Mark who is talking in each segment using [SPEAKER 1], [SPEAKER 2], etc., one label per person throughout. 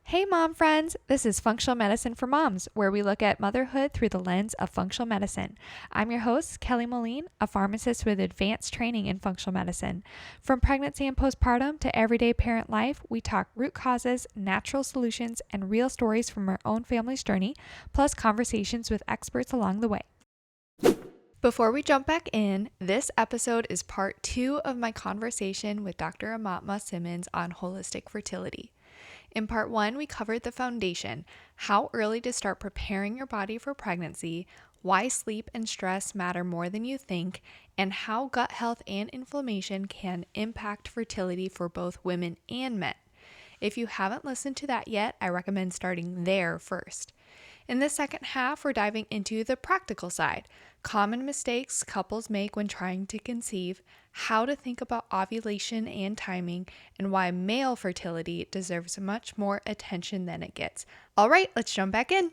[SPEAKER 1] Hey, mom friends! This is Functional Medicine for Moms, where we look at motherhood through the lens of functional medicine. I'm your host, Kelly Moline, a pharmacist with advanced training in functional medicine. From pregnancy and postpartum to everyday parent life, we talk root causes, natural solutions, and real stories from our own family's journey, plus conversations with experts along the way. Before we jump back in, this episode is part 2 of my conversation with Dr. Aumatma Simmons on holistic fertility. In part 1, we covered the foundation, how early to start preparing your body for pregnancy, why sleep and stress matter more than you think, and how gut health and inflammation can impact fertility for both women and men. If you haven't listened to that yet, I recommend starting there first. In the second half, we're diving into the practical side, common mistakes couples make when trying to conceive, how to think about ovulation and timing, and why male fertility deserves much more attention than it gets. All right, let's jump back in.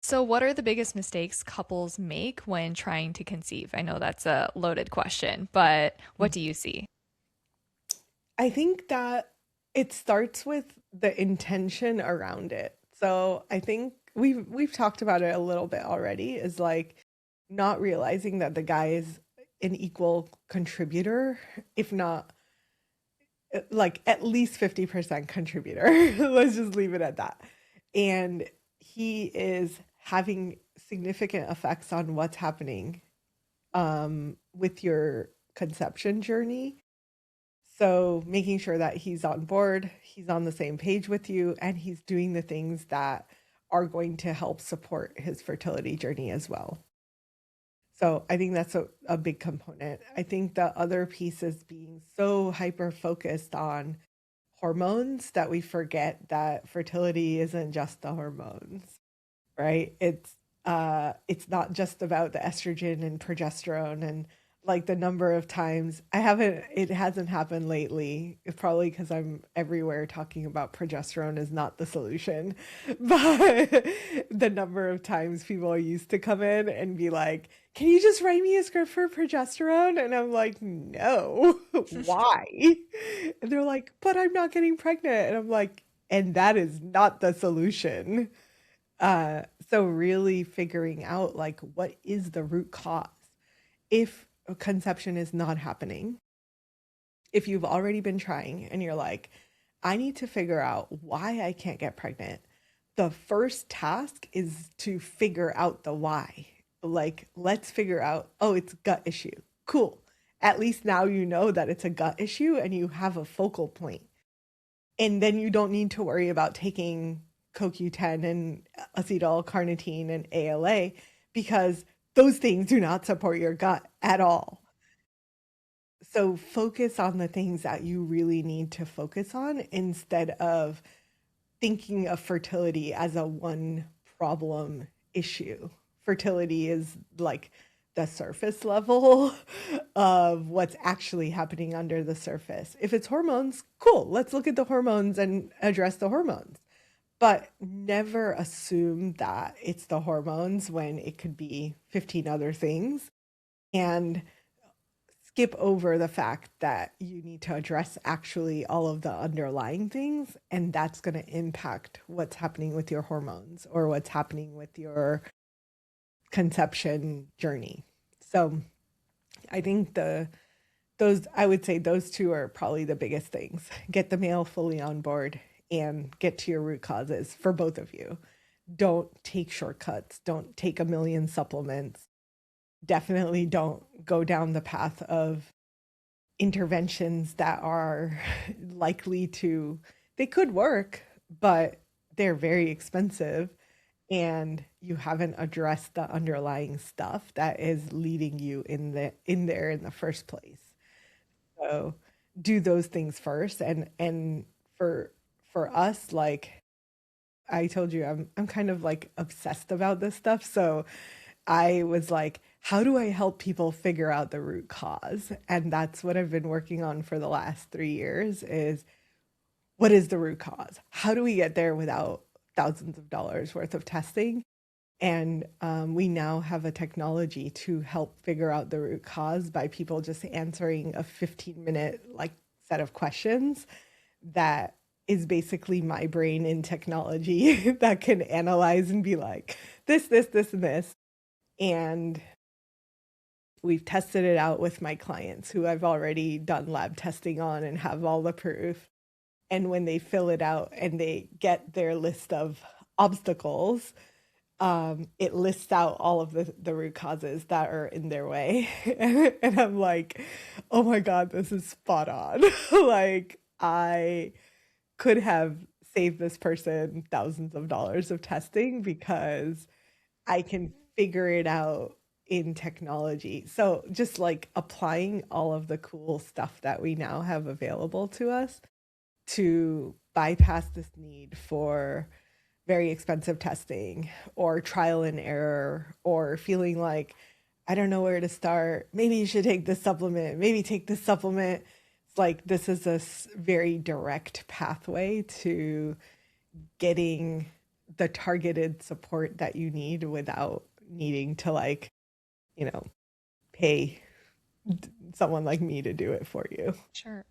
[SPEAKER 1] So, what are the biggest mistakes couples make when trying to conceive? I know that's a loaded question, but what do you see?
[SPEAKER 2] I think that it starts with the intention around it. So I think we've talked about it a little bit already, is like not realizing that the guy is an equal contributor, if not like at least 50% contributor. Let's just leave it at that. And he is having significant effects on what's happening with your conception journey. So making sure that he's on board, he's on the same page with you, and he's doing the things that are going to help support his fertility journey as well. So I think that's a big component. I think the other piece is being so hyper focused on hormones that we forget that fertility isn't just the hormones, right? It's not just about the estrogen and progesterone and like the number of times it hasn't happened lately. It's probably because I'm everywhere talking about progesterone is not the solution. But the number of times people used to come in and be like, can you just write me a script for progesterone? And I'm like, no, why? And they're like, but I'm not getting pregnant. And I'm like, and that is not the solution. So really figuring out like what is the root cause if conception is not happening. If you've already been trying and you're like, I need to figure out why I can't get pregnant. The first task is to figure out the why. Like, let's figure out, oh, it's gut issue. Cool. At least now you know that it's a gut issue and you have a focal point. And then you don't need to worry about taking CoQ10 and acetyl-carnitine and ALA because those things do not support your gut at all. So focus on the things that you really need to focus on instead of thinking of fertility as a one problem issue. Fertility is like the surface level of what's actually happening under the surface. If it's hormones, cool, let's look at the hormones and address the hormones. But never assume that it's the hormones when it could be 15 other things. And skip over the fact that you need to address actually all of the underlying things, and that's going to impact what's happening with your hormones or what's happening with your conception journey. So I think I would say those two are probably the biggest things. Get the male fully on board and get to your root causes for both of you. Don't take shortcuts. Don't take a million supplements. Definitely don't go down the path of interventions that are they could work, but they're very expensive and you haven't addressed the underlying stuff that is leading you in there in the first place. So do those things first. And for us, like I told you, I'm kind of like obsessed about this stuff. So I was like, how do I help people figure out the root cause? And that's what I've been working on for the last 3 years is what is the root cause? How do we get there without thousands of dollars worth of testing? And we now have a technology to help figure out the root cause by people just answering a 15-minute like set of questions that is basically my brain in technology that can analyze and be like, this, and this. And we've tested it out with my clients who I've already done lab testing on and have all the proof. And when they fill it out and they get their list of obstacles, it lists out all of the root causes that are in their way. And I'm like, oh my God, this is spot on. Like, I could have saved this person thousands of dollars of testing because I can figure it out in technology. So just like applying all of the cool stuff that we now have available to us to bypass this need for very expensive testing or trial and error or feeling like I don't know where to start. Maybe you should take this supplement. Maybe take this supplement. It's like this is a very direct pathway to getting the targeted support that you need without needing to like, you know, pay someone like me to do it for you.
[SPEAKER 1] Sure.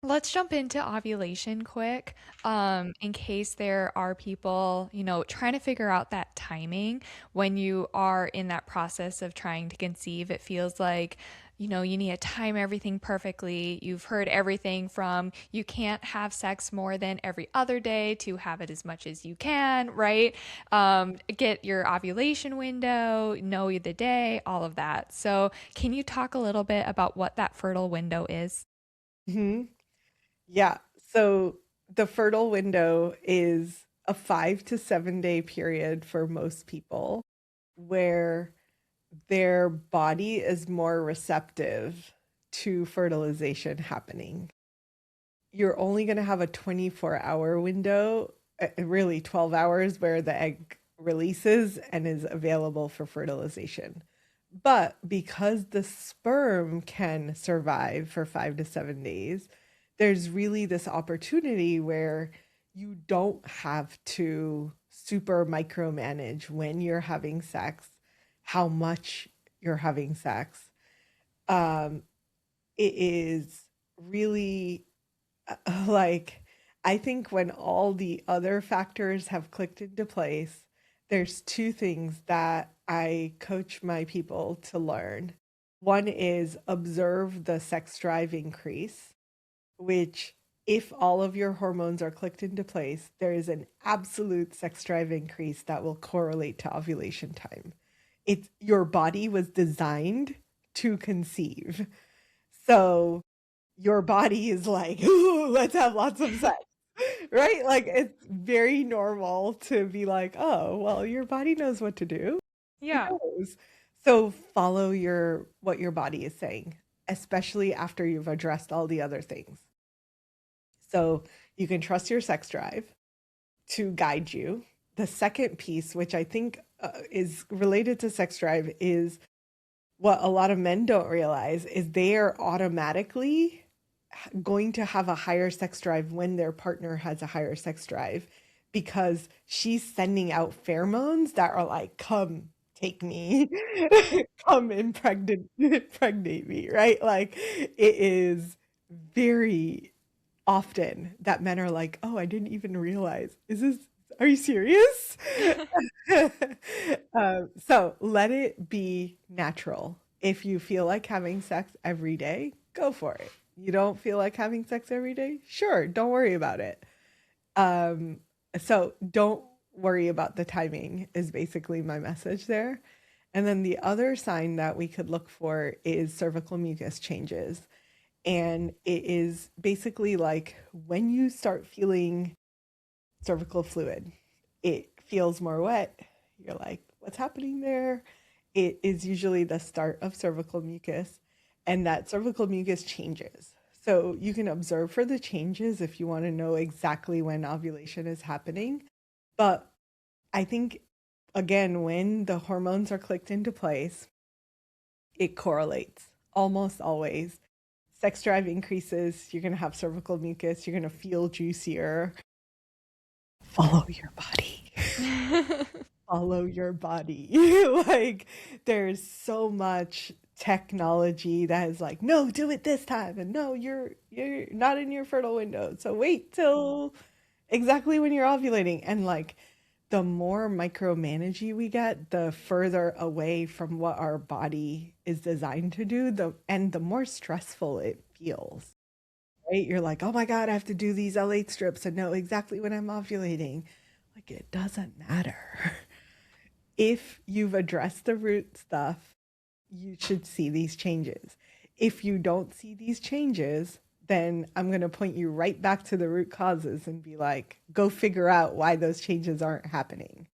[SPEAKER 1] Let's jump into ovulation quick. In case there are people, trying to figure out that timing when you are in that process of trying to conceive. It feels like, you need to time everything perfectly. You've heard everything from you can't have sex more than every other day to have it as much as you can, right? Get your ovulation window, know the day, all of that. So, can you talk a little bit about what that fertile window is?
[SPEAKER 2] hmm Yeah. So the fertile window is a 5 to 7 day period for most people where their body is more receptive to fertilization happening. You're only going to have a 24-hour window, really 12 hours, where the egg releases and is available for fertilization. But because the sperm can survive for 5 to 7 days, there's really this opportunity where you don't have to super micromanage when you're having sex, how much you're having sex. Um, it is really like, I think when all the other factors have clicked into place, there's two things that I coach my people to learn. One is observe the sex drive increase, which, if all of your hormones are clicked into place, there is an absolute sex drive increase that will correlate to ovulation time. It's your body was designed to conceive. So your body is like, ooh, let's have lots of sex. Right? Like it's very normal to be like, oh, well, your body knows what to do. It
[SPEAKER 1] Yeah.
[SPEAKER 2] knows. So follow what your body is saying, especially after you've addressed all the other things. So you can trust your sex drive to guide you. The second piece, which I think is related to sex drive, is what a lot of men don't realize is they are automatically going to have a higher sex drive when their partner has a higher sex drive because she's sending out pheromones that are like, come take me, come impregnate me, right? Like it is very often that men are like, oh, I didn't even realize. Are you serious? So let it be natural. If you feel like having sex every day, go for it. You don't feel like having sex every day? Sure, don't worry about it. Um, so don't worry about the timing, is basically my message there. And then the other sign that we could look for is cervical mucus changes. And it is basically like when you start feeling cervical fluid, it feels more wet. You're like, what's happening there? It is usually the start of cervical mucus, and that cervical mucus changes. So you can observe for the changes if you want to know exactly when ovulation is happening. But I think, again, when the hormones are clicked into place, it correlates almost always. Sex drive increases, you're going to have cervical mucus, you're going to feel juicier. Follow your body. Follow your body. Like there's so much technology that is like, no, do it this time, and no, you're not in your fertile window, so wait till exactly when you're ovulating. And like the more micromanaging we get, the further away from what our body is designed to do, the more stressful it feels. Right? You're like, oh my God, I have to do these LH strips and know exactly when I'm ovulating. Like it doesn't matter. If you've addressed the root stuff, you should see these changes. If you don't see these changes, then I'm going to point you right back to the root causes and be like, go figure out why those changes aren't happening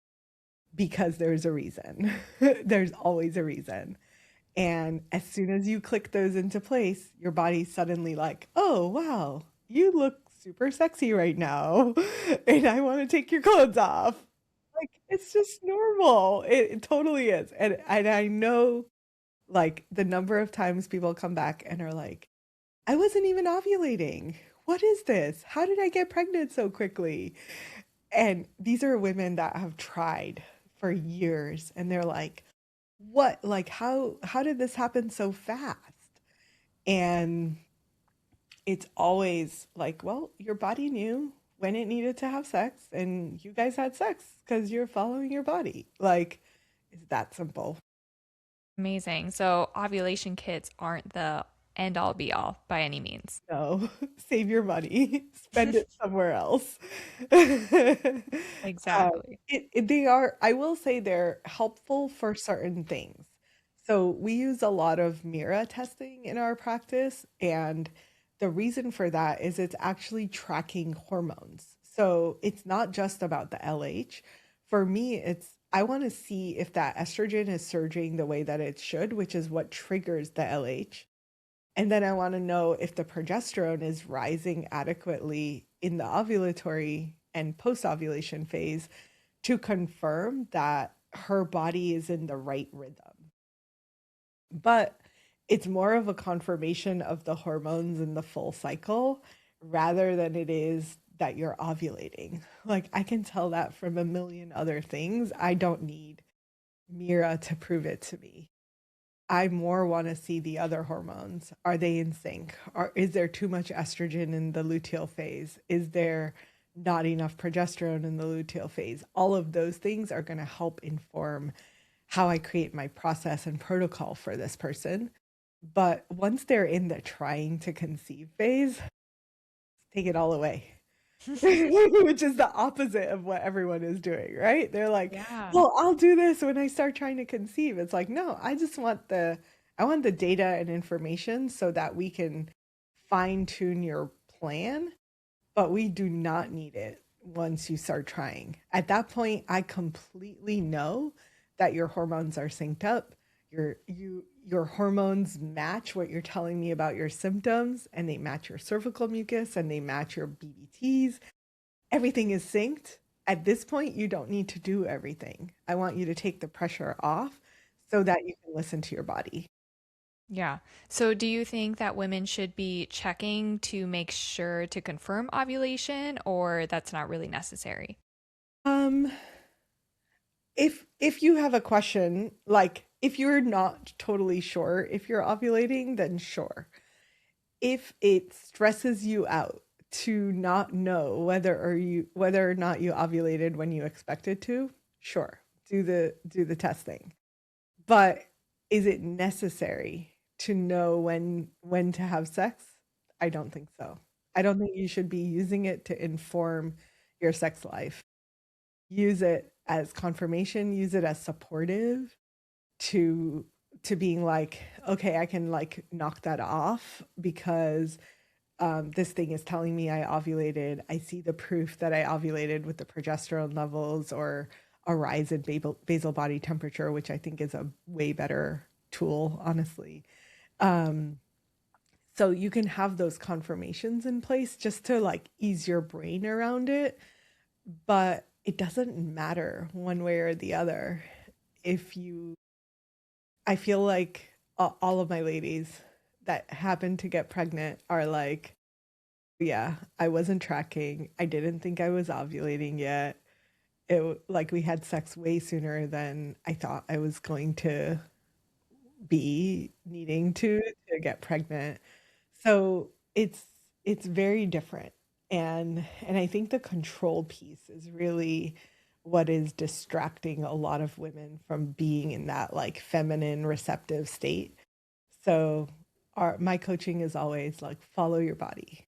[SPEAKER 2] because there's a reason. There's always a reason. And as soon as you click those into place, your body's suddenly like, oh, wow, you look super sexy right now. And I want to take your clothes off. Like, it's just normal. It totally is. And I know like the number of times people come back and are like, I wasn't even ovulating. What is this? How did I get pregnant so quickly? And these are women that have tried for years and they're like, what? Like how did this happen so fast? And it's always like, well, your body knew when it needed to have sex and you guys had sex because you're following your body. Like, it's that simple.
[SPEAKER 1] Amazing. So ovulation kits aren't the end all be all by any means.
[SPEAKER 2] No, save your money, spend it somewhere else.
[SPEAKER 1] Exactly.
[SPEAKER 2] They are, I will say they're helpful for certain things. So we use a lot of Mira testing in our practice, and the reason for that is it's actually tracking hormones. So it's not just about the LH. For me, it's I want to see if that estrogen is surging the way that it should, which is what triggers the LH. And then I want to know if the progesterone is rising adequately in the ovulatory and post ovulation phase to confirm that her body is in the right rhythm. But it's more of a confirmation of the hormones in the full cycle rather than it is that you're ovulating. Like I can tell that from a million other things. I don't need Mira to prove it to me. I more want to see the other hormones. Are they in sync? Or is there too much estrogen in the luteal phase? Is there not enough progesterone in the luteal phase? All of those things are going to help inform how I create my process and protocol for this person. But once they're in the trying to conceive phase, take it all away. Which is the opposite of what everyone is doing, right? They're like,
[SPEAKER 1] Yeah.
[SPEAKER 2] "Well, I'll do this when I start trying to conceive." It's like, "No, I want the data and information so that we can fine-tune your plan, but we do not need it once you start trying." At that point, I completely know that your hormones are synced up. Your hormones match what you're telling me about your symptoms, and they match your cervical mucus and they match your BBTs. Everything is synced. At this point, you don't need to do everything. I want you to take the pressure off so that you can listen to your body.
[SPEAKER 1] Yeah. So do you think that women should be checking to make sure to confirm ovulation, or that's not really necessary?
[SPEAKER 2] Um, if you have a question, like if you're not totally sure if you're ovulating, then sure. If it stresses you out to not know whether or not you ovulated when you expected to, sure, do the testing. But is it necessary to know when to have sex? I don't think so. I don't think you should be using it to inform your sex life. Use it as confirmation, use it as supportive to being like, okay, I can like knock that off because this thing is telling me I ovulated. I see the proof that I ovulated with the progesterone levels or a rise in basal body temperature, which I think is a way better tool, honestly. Um, so you can have those confirmations in place just to like ease your brain around it, but it doesn't matter one way or the other. If you, I feel like all of my ladies that happen to get pregnant are like, yeah, I wasn't tracking. I didn't think I was ovulating yet. Like we had sex way sooner than I thought I was going to be needing to get pregnant. So it's very different. And I think the control piece is really what is distracting a lot of women from being in that like feminine receptive state. So our my coaching is always like follow your body.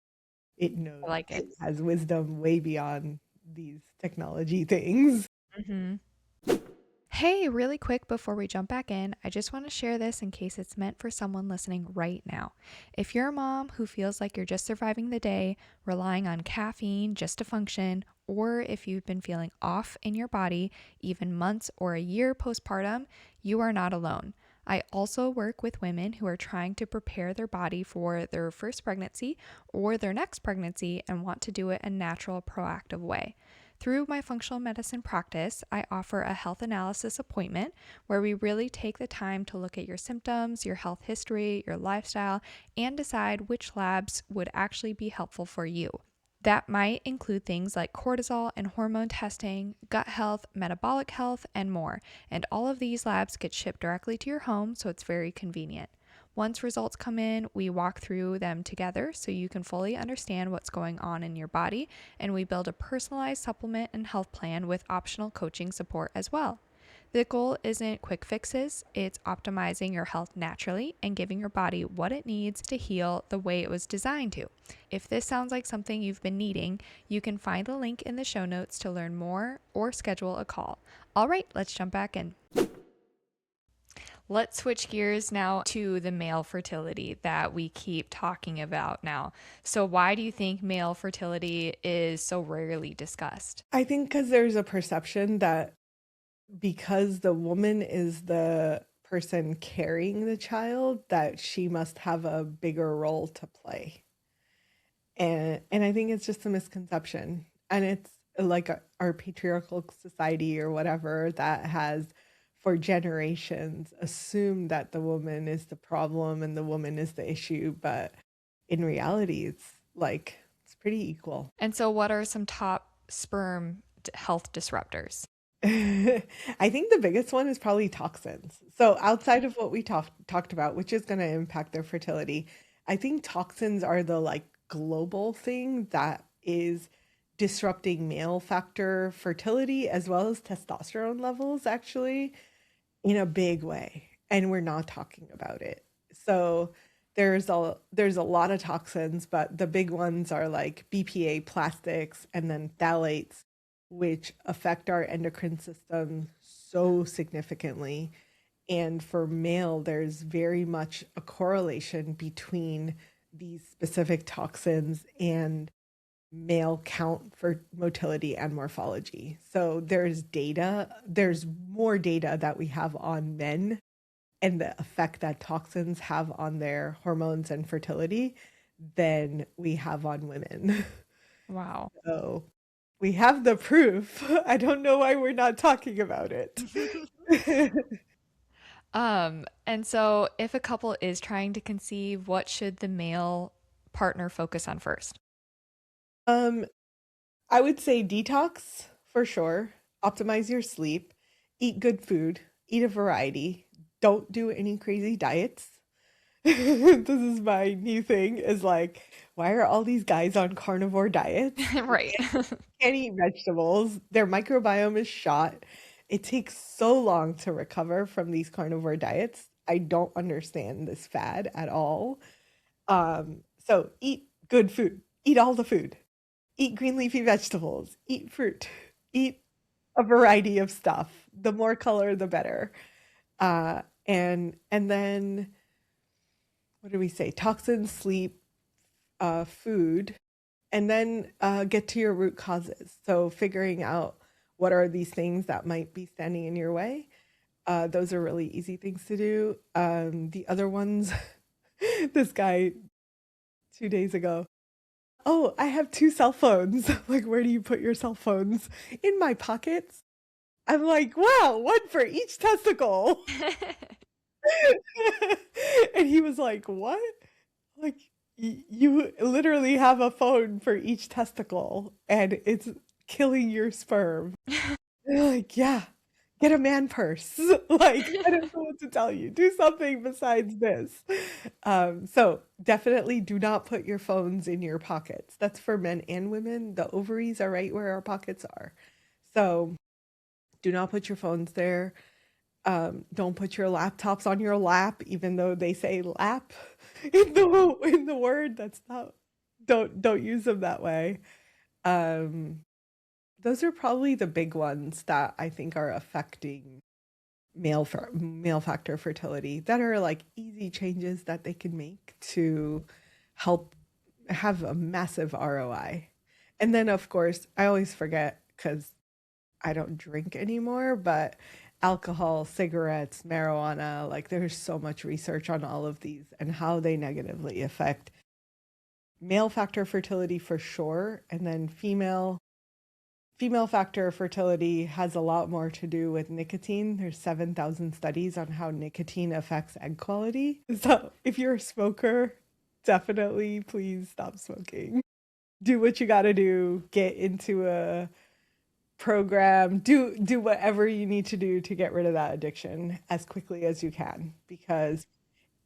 [SPEAKER 2] It
[SPEAKER 1] I
[SPEAKER 2] knows,
[SPEAKER 1] like it.
[SPEAKER 2] it has wisdom way beyond these technology things.
[SPEAKER 1] Hmm. Hey, really quick before we jump back in, I just want to share this in case it's meant for someone listening right now. If you're a mom who feels like you're just surviving the day, relying on caffeine just to function, or if you've been feeling off in your body, even months or a year postpartum, you are not alone. I also work with women who are trying to prepare their body for their first pregnancy or their next pregnancy and want to do it a natural, proactive way. Through my functional medicine practice, I offer a health analysis appointment where we really take the time to look at your symptoms, your health history, your lifestyle, and decide which labs would actually be helpful for you. That might include things like cortisol and hormone testing, gut health, metabolic health, and more. And all of these labs get shipped directly to your home, so it's very convenient. Once results come in, we walk through them together so you can fully understand what's going on in your body, and we build a personalized supplement and health plan with optional coaching support as well. The goal isn't quick fixes, it's optimizing your health naturally and giving your body what it needs to heal the way it was designed to. If this sounds like something you've been needing, you can find the link in the show notes to learn more or schedule a call. All right, let's jump back in. Let's switch gears now to the male fertility that we keep talking about now. So, why do you think male fertility is so rarely discussed?
[SPEAKER 2] I think because there's a perception that because the woman is the person carrying the child, that she must have a bigger role to play. And I think it's just a misconception. And it's like our patriarchal society or whatever that has for generations assumed that the woman is the problem and the woman is the issue, but in reality it's pretty equal.
[SPEAKER 1] And so, what are some top sperm health disruptors?
[SPEAKER 2] I think the biggest one is probably toxins. So outside of what we talked about, which is going to impact their fertility, I think toxins are the like global thing that is disrupting male factor fertility as well as testosterone levels actually in a big way. And we're not talking about it. So there's a lot of toxins, but the big ones are like BPA plastics and then phthalates, which affect our endocrine system so significantly. And for male, there's very much a correlation between these specific toxins and male count for motility and morphology. So there's more data that we have on men and the effect that toxins have on their hormones and fertility than we have on women.
[SPEAKER 1] Wow.
[SPEAKER 2] So we have the proof. I don't know why we're not talking about it.
[SPEAKER 1] And so if a couple is trying to conceive, what should the male partner focus on first?
[SPEAKER 2] um, I would say detox for sure. Optimize your sleep, eat good food, eat a variety. Don't do any crazy diets. This is my new thing is like, why are all these guys on carnivore diets?
[SPEAKER 1] Right.
[SPEAKER 2] Can't eat vegetables. Their microbiome is shot. It takes so long to recover from these carnivore diets. I don't understand this fad at all. So eat good food. Eat all the food. Eat green leafy vegetables. Eat fruit. Eat a variety of stuff. The more color, the better. And then what do we say? Toxins, sleep, food, and then get to your root causes. So figuring out what are these things that might be standing in your way. Those are really easy things to do. The other ones, this guy 2 days ago. Oh, I have two cell phones. Like, where do you put your cell phones? In my pockets. I'm like, wow, one for each testicle. And he was like, what? Like, you literally have a phone for each testicle and it's killing your sperm. They're like, yeah, get a man purse. Like, I don't know what to tell you. Do something besides this. So definitely do not put your phones in your pockets. That's for men and women. The ovaries are right where our pockets are. So do not put your phones there. Don't put your laptops on your lap, even though they say lap in the word. That's not, don't use them that way. Um, those are probably the big ones that I think are affecting male factor fertility, that are like easy changes that they can make to help have a massive ROI. And then of course, I always forget because I don't drink anymore, but alcohol, cigarettes, marijuana, like there's so much research on all of these and how they negatively affect male factor fertility for sure, and then female factor fertility has a lot more to do with nicotine. There's 7,000 studies on how nicotine affects egg quality. So if you're a smoker, definitely please stop smoking. Do what you got to do, get into a program, do whatever you need to do to get rid of that addiction as quickly as you can, because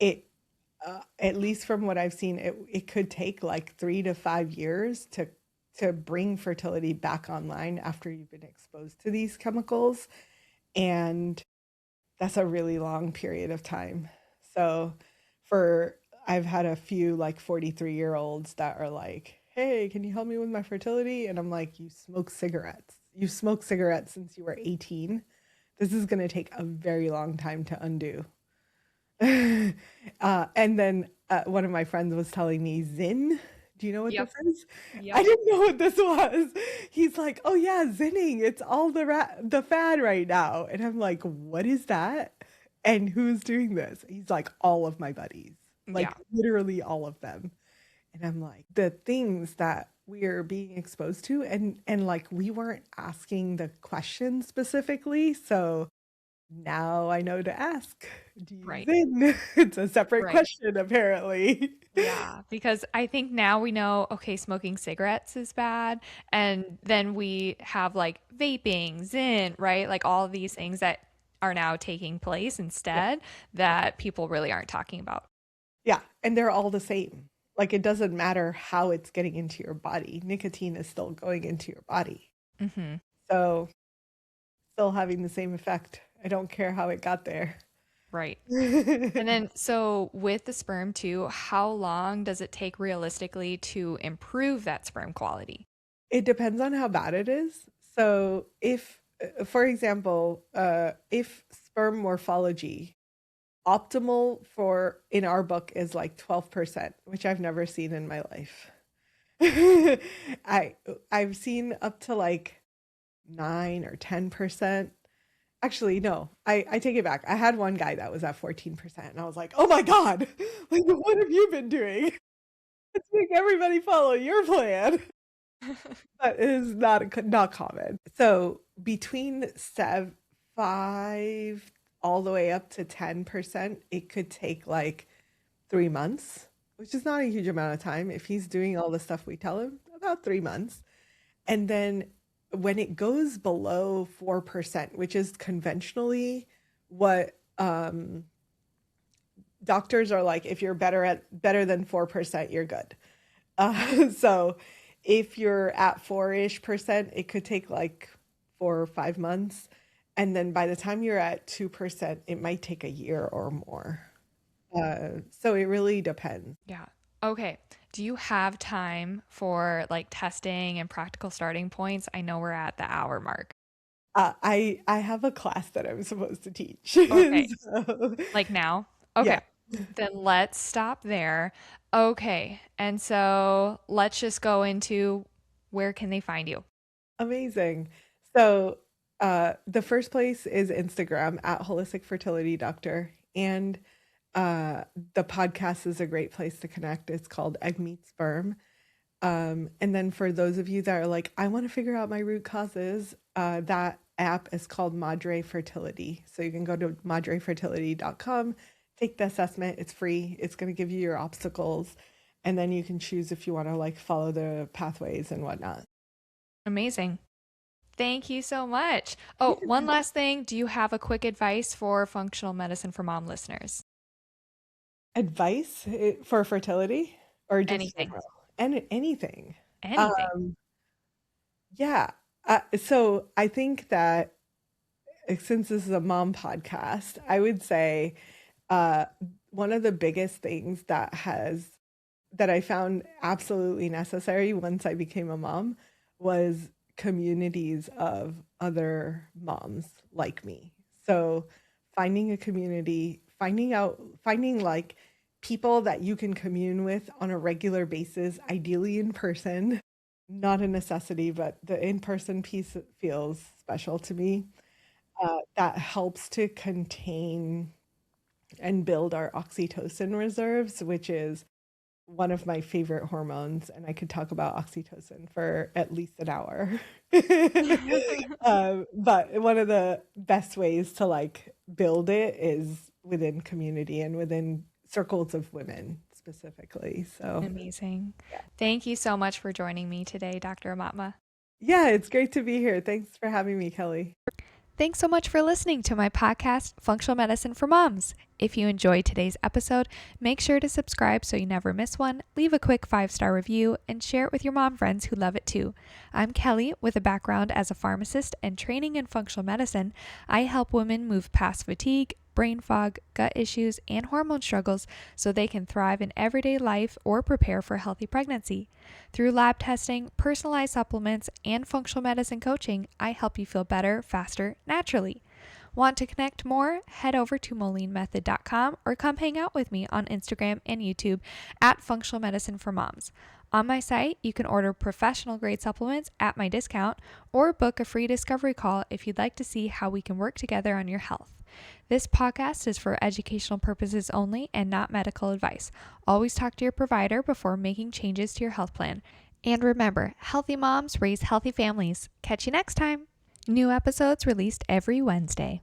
[SPEAKER 2] it at least from what I've seen, it could take like 3 to 5 years to bring fertility back online after you've been exposed to these chemicals. And that's a really long period of time. So for I've had a few like 43-year-olds that are like, "Hey, can you help me with my fertility?" And I'm like, "You smoke cigarettes. You smoked cigarettes since you were 18. This is going to take a very long time to undo." And then one of my friends was telling me Zyn. Do you know what this
[SPEAKER 1] Yep.
[SPEAKER 2] is? I
[SPEAKER 1] Yep.
[SPEAKER 2] didn't know what this was. He's like, "Oh yeah, zinning. It's all the fad right now." And I'm like, "What is that? And who's doing this?" He's like, "All of my buddies, like
[SPEAKER 1] Yeah.
[SPEAKER 2] literally all of them." And I'm like, the things that we're being exposed to, and like we weren't asking the question specifically, so now I know to ask. Do you
[SPEAKER 1] Right.
[SPEAKER 2] zin? It's a separate
[SPEAKER 1] Right.
[SPEAKER 2] question, apparently.
[SPEAKER 1] Yeah, because I think now we know, okay, smoking cigarettes is bad. And then we have like vaping, Zyn, right? Like all of these things that are now taking place
[SPEAKER 2] Yeah.
[SPEAKER 1] instead that people really aren't talking about.
[SPEAKER 2] Yeah. And they're all the same. Like it doesn't matter how it's getting into your body, nicotine is still going into your body.
[SPEAKER 1] Hmm.
[SPEAKER 2] So, still having the same effect. I don't care how it got there.
[SPEAKER 1] Right. And then, so with the sperm too, how long does it take realistically to improve that sperm quality?
[SPEAKER 2] It depends on how bad it is. So, if, for example, if sperm morphology optimal for in our book is like 12%, which I've never seen in my life. I I've seen up to like 9 or 10%. Actually, no, I take it back. I had one guy that was at 14%, and I was like, "Oh my God, like what have you been doing? Let's make everybody follow your plan." That is not common. So between 5 all the way up to 10%, it could take like 3 months, which is not a huge amount of time. If he's doing all the stuff we tell him, about 3 months. And then when it goes below 4%, which is conventionally what doctors are like, if you're better than 4%, you're good. So if you're at 4-ish%, it could take like 4 or 5 months. And then by the time you're at 2%, it might take a year or more. So it really depends.
[SPEAKER 1] Yeah. Okay. Do you have time for like testing and practical starting points? I know we're at the hour mark.
[SPEAKER 2] I have a class that I'm supposed to teach.
[SPEAKER 1] Okay.
[SPEAKER 2] So,
[SPEAKER 1] Like now?
[SPEAKER 2] yeah,
[SPEAKER 1] Okay. Then let's stop there. Okay. And so let's just go into where can they find you?
[SPEAKER 2] amazing. So, the first place is Instagram at Holistic Fertility Doctor, and uh, the podcast is a great place to connect. It's called Egg Meet Sperm. And then for those of you that are like, I want to figure out my root causes, that app is called Madre Fertility. So you can go to madrefertility.com, take the assessment. It's free. It's going to give you your obstacles. And then you can choose if you want to like follow the pathways and whatnot.
[SPEAKER 1] Amazing. Thank you so much. Oh, one last thing. Do you have a quick advice for functional medicine for mom listeners?
[SPEAKER 2] Advice for fertility or just
[SPEAKER 1] Anything.
[SPEAKER 2] general? And anything.
[SPEAKER 1] Anything.
[SPEAKER 2] Um, yeah. So I think that since this is a mom podcast, I would say uh, one of the biggest things that I found absolutely necessary once I became a mom was communities of other moms like me. So finding a community, finding like people that you can commune with on a regular basis, ideally in person, not a necessity, but the in person piece feels special to me. That helps to contain and build our oxytocin reserves, which is one of my favorite hormones, and I could talk about oxytocin for at least an hour. But one of the best ways to like build it is within community and within circles of women specifically. So,
[SPEAKER 1] Amazing.
[SPEAKER 2] yeah.
[SPEAKER 1] Thank you so much for joining me today, Dr. Aumatma.
[SPEAKER 2] Yeah, it's great to be here. Thanks for having me, Kelly.
[SPEAKER 1] Thanks so much for listening to my podcast, Functional Medicine for Moms. If you enjoyed today's episode, make sure to subscribe so you never miss one, leave a quick 5-star review, and share it with your mom friends who love it too. I'm Kelly with a background as a pharmacist and training in functional medicine. I help women move past fatigue, brain fog, gut issues, and hormone struggles so they can thrive in everyday life or prepare for a healthy pregnancy. Through lab testing, personalized supplements, and functional medicine coaching, I help you feel better, faster, naturally. Want to connect more? Head over to molinmethod.com or come hang out with me on Instagram and YouTube at Functional Medicine for Moms. On my site, you can order professional grade supplements at my discount or book a free discovery call if you'd like to see how we can work together on your health. This podcast is for educational purposes only and not medical advice. Always talk to your provider before making changes to your health plan. And remember, healthy moms raise healthy families. Catch you next time. New episodes released every Wednesday.